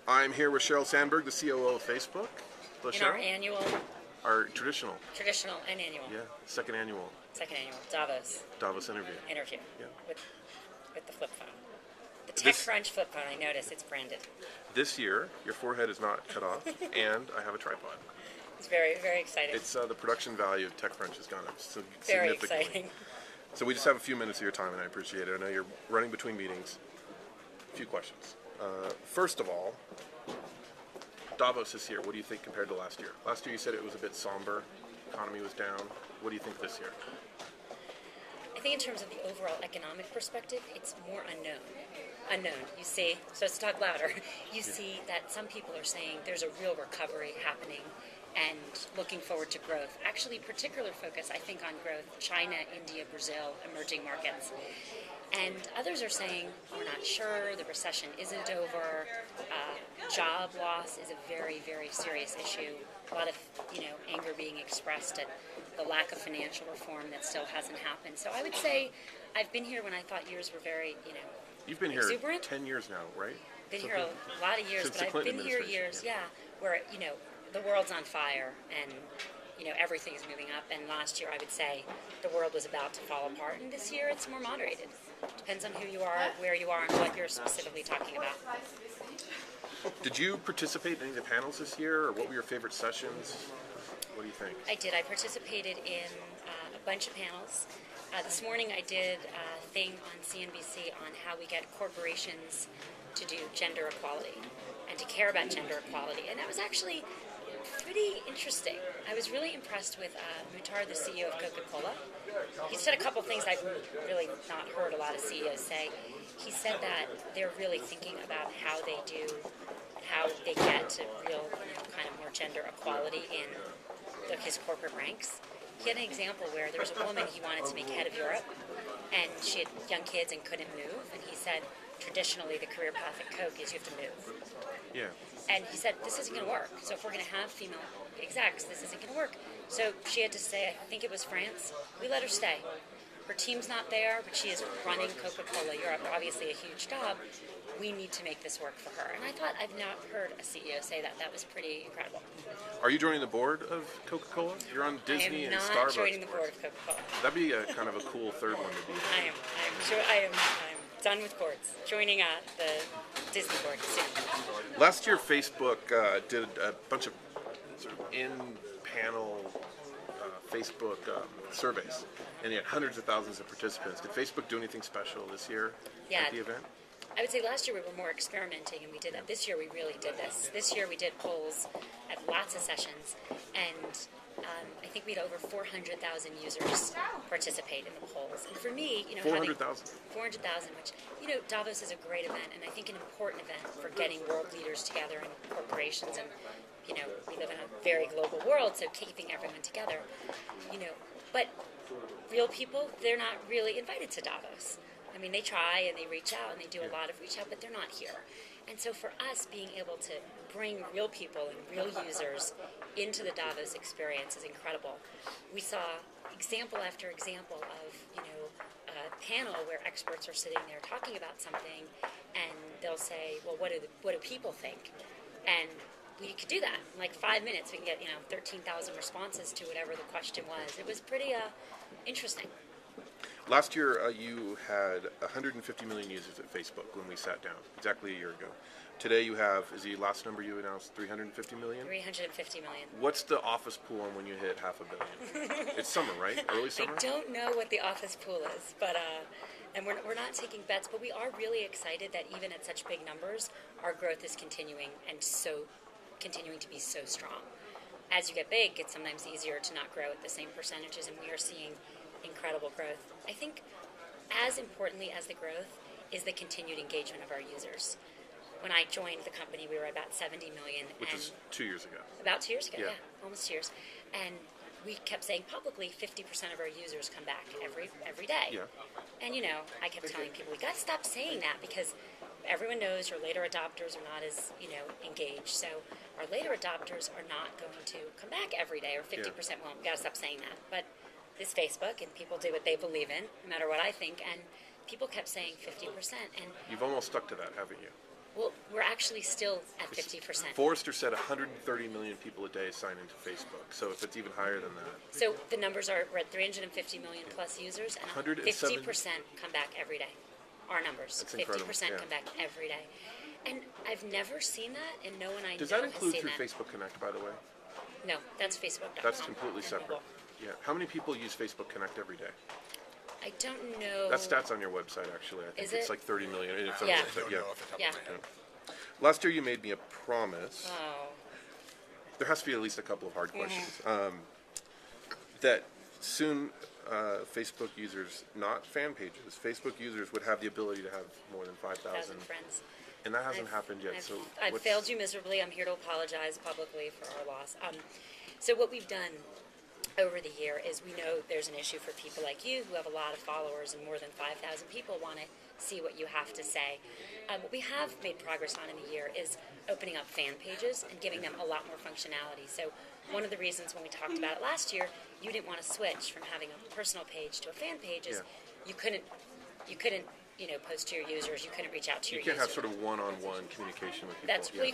I'm here with Sheryl Sandberg, the COO of Facebook. Hello, In our Sheryl. annual, Our traditional, and annual, yeah, second annual Davos interview. Yeah. with the flip phone. The This- TechCrunch flip phone, I noticed it's branded. This year, your forehead is not cut off, and I have a tripod. It's very, very exciting. It's the production value of TechCrunch has gone up very significantly. exciting. So we just have a few minutes of your time, and I appreciate it. I know you're running between meetings. A few questions. First of all, Davos is here. What do you think compared to last year? Last year you said it was a bit somber. Economy was down. What do you think this year? I think in terms of the overall economic perspective, it's more unknown. You see, so let's talk louder. You see that some people are saying there's a real recovery happening and looking forward to growth. Actually, particular focus, I think, on growth, China, India, Brazil, emerging markets. And others are saying, we're not sure, the recession isn't over, job loss is a very, very serious issue. A lot of, anger being expressed at the lack of financial reform that still hasn't happened. So I would say I've been here when I thought years were very, You've been here exuberant. 10 years now, right? Been here a lot of years, Since but the Clinton I've been here administration, years, where, the world's on fire and, everything is moving up. And last year I would say the world was about to fall apart. And this year it's more moderated. Depends on who you are, where you are, and what you're specifically talking about. Did you participate in any of the panels this year, or what were your favorite sessions? What do you think? I did. I participated in a bunch of panels. This morning I did a thing on CNBC on how we get corporations to do gender equality and to care about gender equality. And that was actually pretty interesting. I was really impressed with Muhtar, the CEO of Coca-Cola. He said a couple things I've really not heard a lot of CEOs say. He said that they're really thinking about how they get to real, kind of more gender equality in his corporate ranks. He had an example where there was a woman he wanted to make head of Europe, and she had young kids and couldn't move, and he said, traditionally the career path at Coke is you have to move. Yeah. And he said, this isn't going to work. So if we're going to have female execs, this isn't going to work. So she had to say, I think it was France, we let her stay. Her team's not there, but she is running Coca-Cola Europe, obviously a huge job. We need to make this work for her. And I thought, I've not heard a CEO say that. That was pretty incredible. Are you joining the board of Coca-Cola? You're on Disney and Starbucks. I am not joining the board of Coca-Cola. That'd be a kind of a cool third one to be. I'm done with boards. Joining the Disney board soon. Last year, Facebook did a bunch of sort of in-panel Facebook surveys, and they had hundreds of thousands of participants. Did Facebook do anything special this year at the event? I would say last year we were more experimenting, and we did that. This year we really did this. This year we did polls at lots of sessions, and I think we had over 400,000 users participate in the polls. And for me, 400,000. 400,000, which, Davos is a great event, and I think an important event for getting world leaders together and corporations, and, we live in a very global world, so keeping everyone together, but real people, they're not really invited to Davos. I mean, they try and they reach out and they do a lot of reach out, but they're not here. And so for us, being able to bring real people and real users into the Davos experience is incredible. We saw example after example of, a panel where experts are sitting there talking about something, and they'll say, well, what do people think? And we could do that in like 5 minutes. We can get 13,000 responses to whatever the question was. It was pretty interesting. Last year, you had 150 million users at Facebook when we sat down, exactly a year ago. Today you have, is the last number you announced 350 million? 350 million. What's the office pool on when you hit 500 million? It's summer, right? Early summer? I don't know what the office pool is, but and we're not taking bets, but we are really excited that even at such big numbers, our growth is continuing to be so strong. As you get big, it's sometimes easier to not grow at the same percentages, and we are seeing incredible growth. I think as importantly as the growth is the continued engagement of our users. When I joined the company, we were about 70 million. Which is 2 years ago. About 2 years ago, yeah, almost 2 years. And we kept saying publicly 50% of our users come back every day. Yeah. And, I kept telling people, we got to stop saying that because everyone knows your later adopters are not as, engaged. So our later adopters are not going to come back every day, or 50% won't. We got to stop saying that. But this Facebook, and people do what they believe in, no matter what I think, and people kept saying 50%. And you've almost stuck to that, haven't you? Well, we're actually still at 50%. Forrester said 130 million people a day sign into Facebook. So if it's even higher than that, So the numbers are, we're at 350 million plus users, and 107 50% come back every day. Our numbers, That's 50% incredible, yeah. come back every day. And I've never seen that, and no one I does know that include has seen through that. Facebook Connect, by the way? No, that's Facebook.com. That's completely and separate. mobile. Yeah. How many people use Facebook Connect every day? I don't know. That stat's on your website, actually. I think Is it's it? like 30 million. It's on Yeah. the website, yeah. Yeah. Last year you made me a promise. Oh. There has to be at least a couple of hard questions. That soon Facebook users, not fan pages, Facebook users would have the ability to have more than 5,000. 1,000 friends. And that hasn't happened yet. I've what's- failed you miserably. I'm here to apologize publicly for our loss. So what we've done over the year is we know there's an issue for people like you who have a lot of followers and more than 5,000 people want to see what you have to say. What we have made progress on in the year is opening up fan pages and giving them a lot more functionality. So one of the reasons when we talked about it last year, you didn't want to switch from having a personal page to a fan page is you couldn't post to your users. You couldn't reach out to your You can't users. have sort of one-on-one communication with people. Well,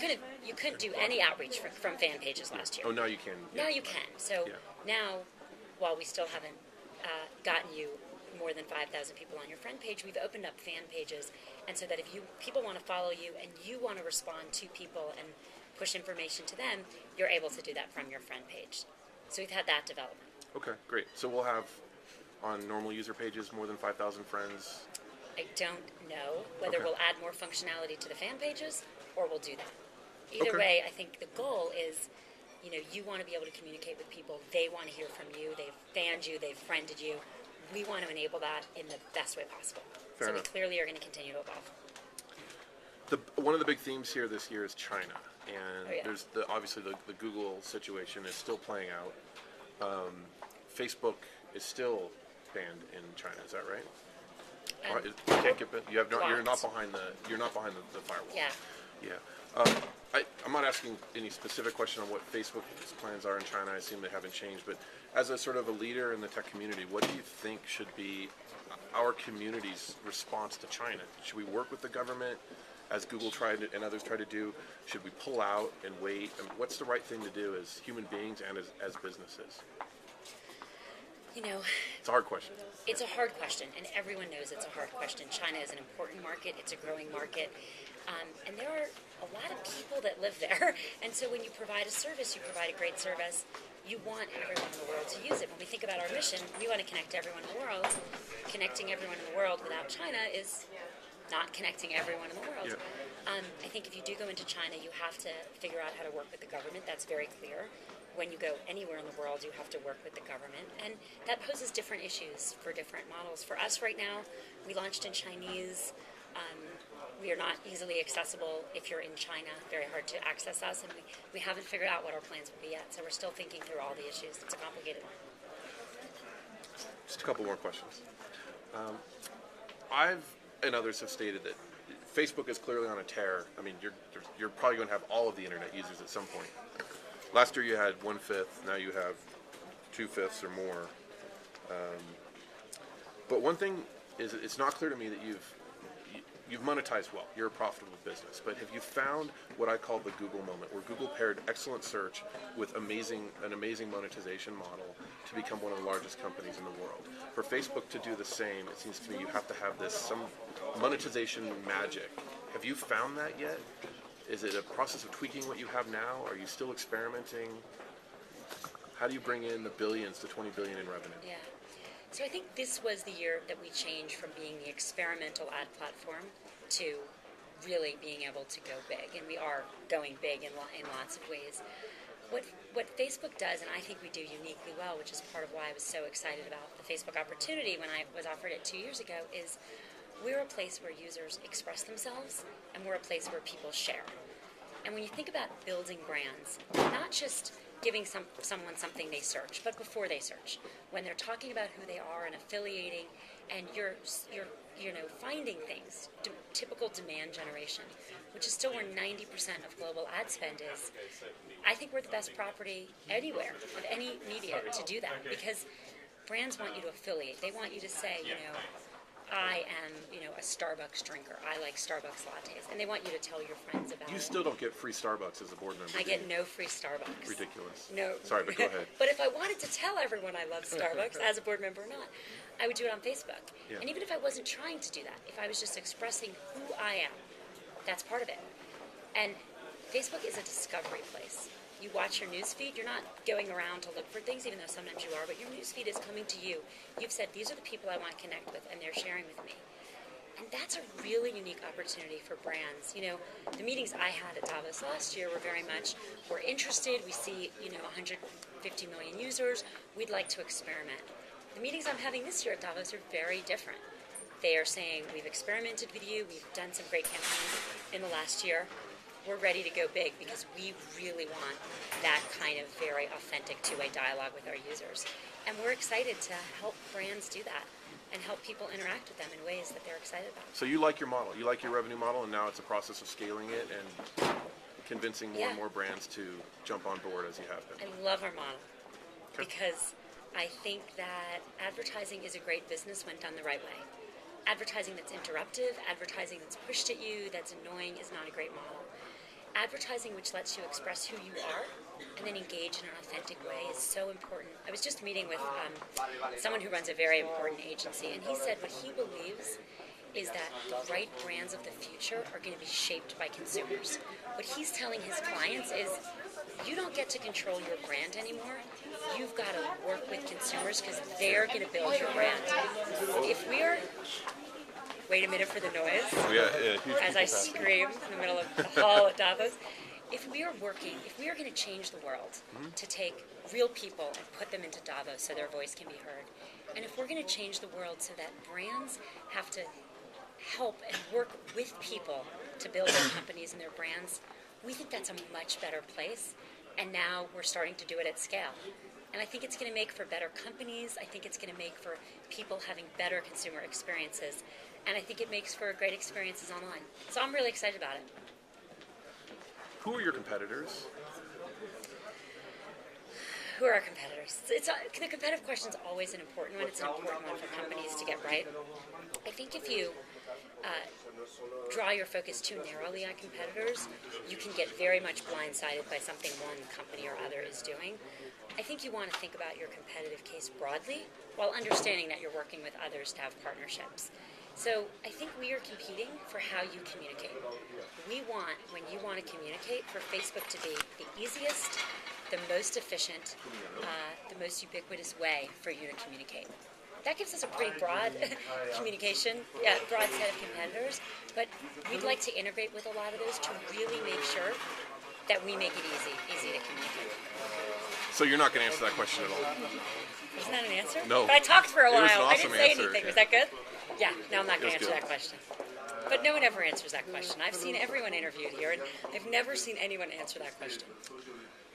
you couldn't do any outreach from fan pages last year. Oh, now you can. Now you can. So now, while we still haven't gotten you more than 5,000 people on your friend page, we've opened up fan pages, and so that if people want to follow you and you want to respond to people and push information to them, you're able to do that from your friend page. So we've had that development. Okay, great. So we'll have on normal user pages more than 5,000 friends. I don't know whether Okay. we'll add more functionality to the fan pages or we'll do that. Either Okay. way, I think the goal is, you want to be able to communicate with people. They want to hear from you. They've fanned you. They've friended you. We want to enable that in the best way possible. Fair so enough. we clearly are going to continue to evolve. One of the big themes here this year is China, and Oh, yeah. there's obviously the Google situation is still playing out. Facebook is still banned in China. Is that right? You can't get. You're not behind the firewall. Yeah. Yeah. I'm not asking any specific question on what Facebook's plans are in China. I assume they haven't changed. But as a sort of a leader in the tech community, what do you think should be our community's response to China? Should we work with the government, as Google tried to, and others try to do? Should we pull out and wait? I mean, what's the right thing to do as human beings and as businesses? It's a hard question. It's a hard question, and everyone knows it's a hard question. China is an important market. It's a growing market. And there are a lot of people that live there. And so when you provide a service, you provide a great service, you want everyone in the world to use it. When we think about our mission, we want to connect everyone in the world. Connecting everyone in the world without China is not connecting everyone in the world. Yeah. I think if you do go into China, you have to figure out how to work with the government. That's very clear. When you go anywhere in the world, you have to work with the government. And that poses different issues for different models. For us right now, we launched in Chinese. We are not easily accessible if you're in China. Very hard to access us. And we haven't figured out what our plans will be yet. So we're still thinking through all the issues. It's a complicated one. Just a couple more questions. I've and others have stated that Facebook is clearly on a tear. I mean, you're probably going to have all of the internet users at some point. Last year you had 1/5. Now you have 2/5 or more. But one thing is, it's not clear to me that you've monetized well. You're a profitable business. But have you found what I call the Google moment, where Google paired excellent search with an amazing monetization model to become one of the largest companies in the world? For Facebook to do the same, it seems to me you have to have some monetization magic. Have you found that yet? Is it a process of tweaking what you have now? Are you still experimenting? How do you bring in the billions to 20 billion in revenue? Yeah. So I think this was the year that we changed from being the experimental ad platform to really being able to go big. And we are going big in lots of ways. What Facebook does, and I think we do uniquely well, which is part of why I was so excited about the Facebook opportunity when I was offered it 2 years ago, is we're a place where users express themselves, and we're a place where people share. And when you think about building brands, not just giving someone something they search, but before they search, when they're talking about who they are and affiliating, and you're finding things, typical demand generation, which is still where 90% of global ad spend is. I think we're the best property anywhere, of any media, to do that, because brands want you to affiliate. They want you to say, I am, a Starbucks drinker. I like Starbucks lattes, and they want you to tell your friends about You it. still don't get free Starbucks as a board member. I do get you? no free Starbucks. Ridiculous. No. Sorry, but go ahead. But if I wanted to tell everyone I love Starbucks as a board member or not, I would do it on Facebook. Yeah. And even if I wasn't trying to do that, if I was just expressing who I am, that's part of it. And Facebook is a discovery place. You watch your news feed, you're not going around to look for things, even though sometimes you are, but your news feed is coming to you. You've said, these are the people I want to connect with, and they're sharing with me. And that's a really unique opportunity for brands. The meetings I had at Davos last year were very much, we're interested, we see, 150 million users, we'd like to experiment. The meetings I'm having this year at Davos are very different. They are saying, we've experimented with you, we've done some great campaigns in the last year, we're ready to go big because we really want that kind of very authentic two-way dialogue with our users. And we're excited to help brands do that and help people interact with them in ways that they're excited about. So you like your model, you like your revenue model, and now it's a process of scaling it and convincing more and more brands to jump on board as you have been. I love our model because I think that advertising is a great business when done the right way. Advertising that's interruptive, advertising that's pushed at you, that's annoying is not a great model. Advertising which lets you express who you are and then engage in an authentic way is so important. I was just meeting with someone who runs a very important agency, and he said what he believes is that the right brands of the future are going to be shaped by consumers. What he's telling his clients is, you don't get to control your brand anymore. You've got to work with consumers because they're going to build your brand. If we are... Wait a minute for the noise. Huge as I scream in the middle of the hall at Davos. If we are going to change the world to take real people and put them into Davos so their voice can be heard, and if we're going to change the world so that brands have to help and work with people to build their companies and their brands, we think that's a much better place. And now we're starting to do it at scale. And I think it's going to make for better companies. I think it's going to make for people having better consumer experiences. And I think it makes for great experiences online. So I'm really excited about it. Who are your competitors? Who are our competitors? The competitive question is always an important one. It's an important one for companies to get right. I think if you draw your focus too narrowly on competitors, you can get very much blindsided by something one company or other is doing. I think you want to think about your competitive case broadly while understanding that you're working with others to have partnerships. So I think we are competing for how you communicate. We want, when you want to communicate, for Facebook to be the easiest, the most efficient, the most ubiquitous way for you to communicate. That gives us a pretty broad broad set of competitors, but we'd like to integrate with a lot of those to really make sure that we make it easy to communicate. So you're not going to answer that question at all? Isn't that an answer? No. But I talked for a while. It was an I awesome didn't say answer. anything. Was that good? Yeah, no, I'm not going to It was answer good. that question. But no one ever answers that question. I've seen everyone interviewed here, and I've never seen anyone answer that question.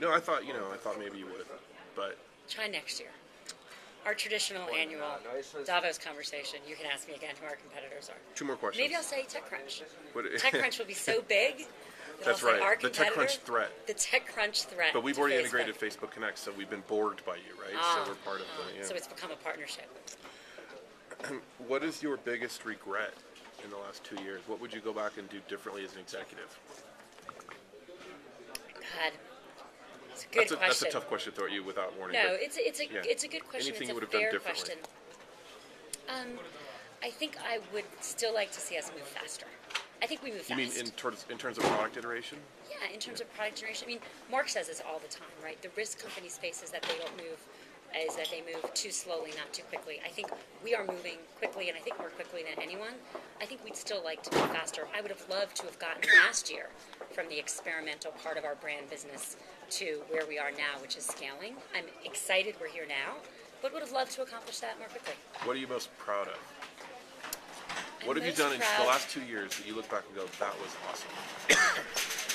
No, I thought maybe you would, but Try next year. Our traditional annual Davos conversation, you can ask me again who our competitors are. 2 more questions. Maybe I'll say TechCrunch. What- TechCrunch will be so big that That's I'll say right. our The competitor, TechCrunch threat. The TechCrunch threat. But we've to already Facebook. integrated Facebook Connect, so we've been borged by you, right? So we're part of the. Yeah. So it's become a partnership. What is your biggest regret in the last 2 years? What would you go back and do differently as an executive? God, it's a good question. That's a tough question to throw at you without warning. No, but it's a good question. Anything It's you a would have done fair differently? question. I think I would still like to see us move faster. I think we move fast. You mean in terms of product iteration? Yeah, in terms of product generation. I mean, Mark says this all the time, right? The risk companies face is that they don't move, is that they move too slowly, not too quickly. I think we are moving quickly, and I think more quickly than anyone. I think we'd still like to move faster. I would have loved to have gotten last year from the experimental part of our brand business to where we are now, which is scaling. I'm excited we're here now, but would have loved to accomplish that more quickly. What are you most proud of? What I'm have you most done in the proud- last 2 years that you look back and go, that was awesome?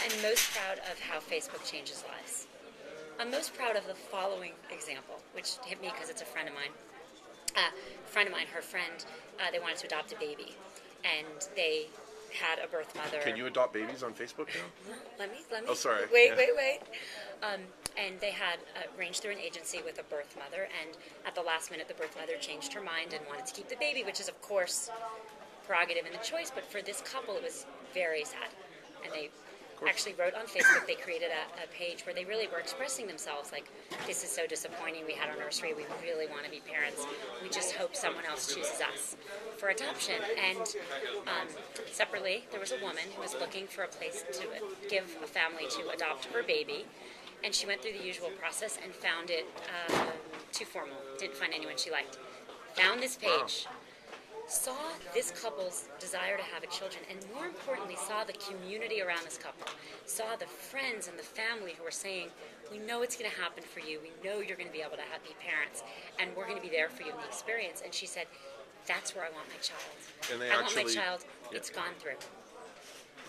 I'm most proud of how Facebook changes lives. I'm most proud of the following example, which hit me because it's a friend of mine. Her friend, they wanted to adopt a baby, and they had a birth mother. Can you adopt babies on Facebook now? Let me. Oh, sorry. Wait. Yeah. And they had arranged through an agency with a birth mother, and at the last minute, the birth mother changed her mind and wanted to keep the baby, which is, of course, prerogative in the choice. But for this couple, it was very sad. And they actually wrote on Facebook, they created a page where they really were expressing themselves like, this is so disappointing. We had our nursery. We really want to be parents. We just hope someone else chooses us for adoption. And separately, there was a woman who was looking for a place to give a family to adopt her baby. And she went through the usual process and found it too formal. Didn't find anyone she liked. Found this page. Saw this couple's desire to have a children, and more importantly, saw the community around this couple. Saw the friends and the family who were saying, we know it's going to happen for you. We know you're going to be able to be parents, and we're going to be there for you in the experience. And she said, that's where I want my child. And they I want my actually- child. Yeah. It's gone through.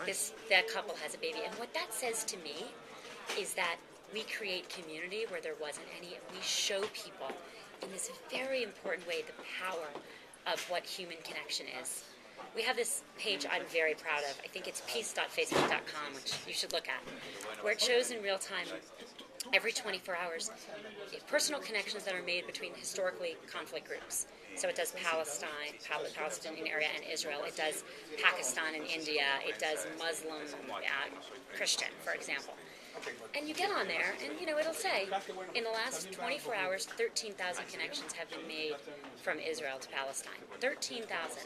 Nice. That couple has a baby. And what that says to me is that we create community where there wasn't any, and we show people in this very important way the power of what human connection is. We have this page I'm very proud of. I think it's peace.facebook.com, which you should look at, where it shows in real time, every 24 hours, personal connections that are made between historically conflict groups. So it does Palestinian area and Israel. It does Pakistan and India. It does Muslim, Christian, for example. And you get on there, and it'll say, in the last 24 hours, 13,000 connections have been made from Israel to Palestine. 13,000.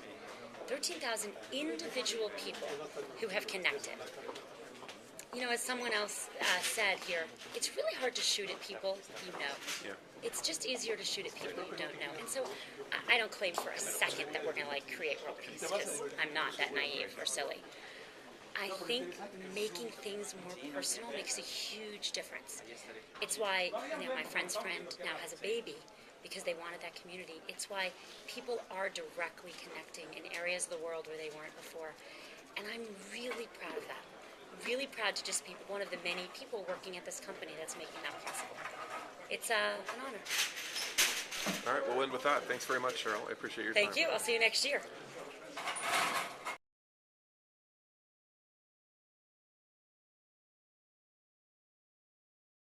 13,000 individual people who have connected. As someone else said here, it's really hard to shoot at people you know. Yeah. It's just easier to shoot at people you don't know. And so I don't claim for a second that we're going to create world peace, because I'm not that naive or silly. I think making things more personal makes a huge difference. It's why my friend's friend now has a baby, because they wanted that community. It's why people are directly connecting in areas of the world where they weren't before. And I'm really proud of that. Really proud to just be one of the many people working at this company that's making that possible. It's an honor. All right, we'll end with that. Thanks very much, Sheryl. I appreciate your time. Thank you. I'll see you next year.